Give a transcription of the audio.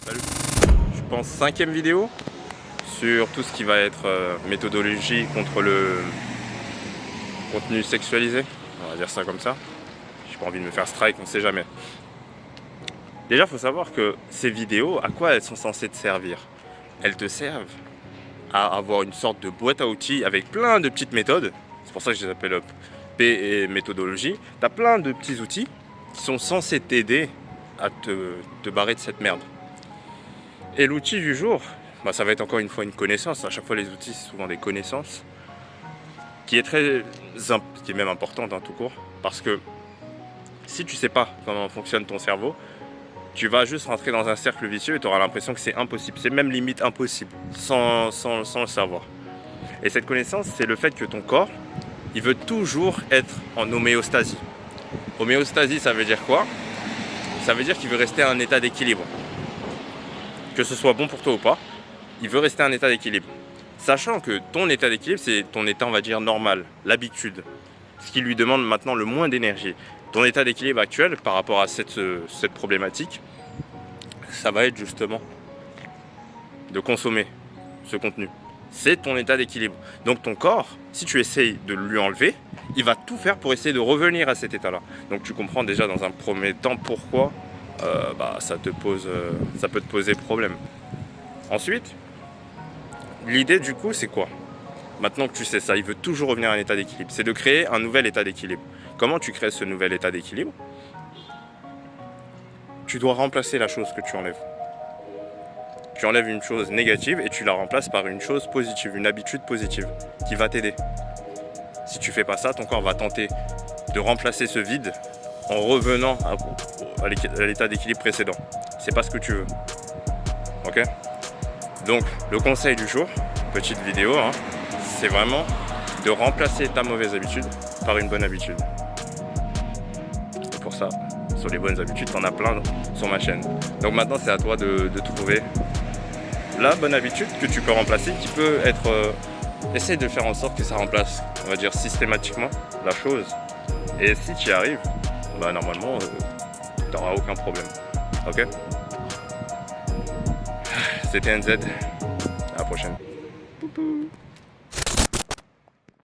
Salut. Je pense 5e vidéo sur tout ce qui va être méthodologie contre le contenu sexualisé. On va dire ça comme ça. J'ai pas envie de me faire strike, on sait jamais. Déjà, il faut savoir que ces vidéos, à quoi elles sont censées te servir? Elles te servent à avoir une sorte de boîte à outils avec plein de petites méthodes. C'est pour ça que je les appelle P et méthodologie. Tu as plein de petits outils qui sont censés t'aider à te barrer de cette merde. Et l'outil du jour, ça va être encore une fois une connaissance. À chaque fois, les outils, c'est souvent des connaissances qui est même importante tout court. Parce que si tu sais pas comment fonctionne ton cerveau, tu vas juste rentrer dans un cercle vicieux et tu auras l'impression que c'est impossible. C'est même limite impossible sans le savoir. Et cette connaissance, c'est le fait que ton corps, il veut toujours être en homéostasie. Homéostasie, ça veut dire quoi? Ça veut dire qu'il veut rester à un état d'équilibre. Que ce soit bon pour toi ou pas, il veut rester à un état d'équilibre. Sachant que ton état d'équilibre, c'est ton état, on va dire, normal, l'habitude. Ce qui lui demande maintenant le moins d'énergie. Ton état d'équilibre actuel par rapport à cette problématique, ça va être justement de consommer ce contenu. C'est ton état d'équilibre. Donc ton corps, si tu essayes de lui enlever, il va tout faire pour essayer de revenir à cet état-là. Donc tu comprends déjà dans un premier temps pourquoi ça peut te poser problème. Ensuite, l'idée du coup, c'est quoi? Maintenant que tu sais ça, il veut toujours revenir à un état d'équilibre. C'est de créer un nouvel état d'équilibre. Comment tu crées ce nouvel état d'équilibre? Tu dois remplacer la chose que tu enlèves. Tu enlèves une chose négative et tu la remplaces par une chose positive, une habitude positive qui va t'aider. Si tu fais pas ça, ton corps va tenter de remplacer ce vide en revenant à l'état d'équilibre précédent. C'est pas ce que tu veux. Ok? Donc, le conseil du jour, petite vidéo, c'est vraiment de remplacer ta mauvaise habitude par une bonne habitude. Et pour ça, sur les bonnes habitudes, t'en as plein sur ma chaîne. Donc maintenant, c'est à toi de trouver la bonne habitude que tu peux remplacer, qui peut être... essaye de faire en sorte que ça remplace, on va dire, systématiquement la chose. Et si tu y arrives, normalement, tu n'auras aucun problème. Ok? C'était NZ. À la prochaine. Poupou.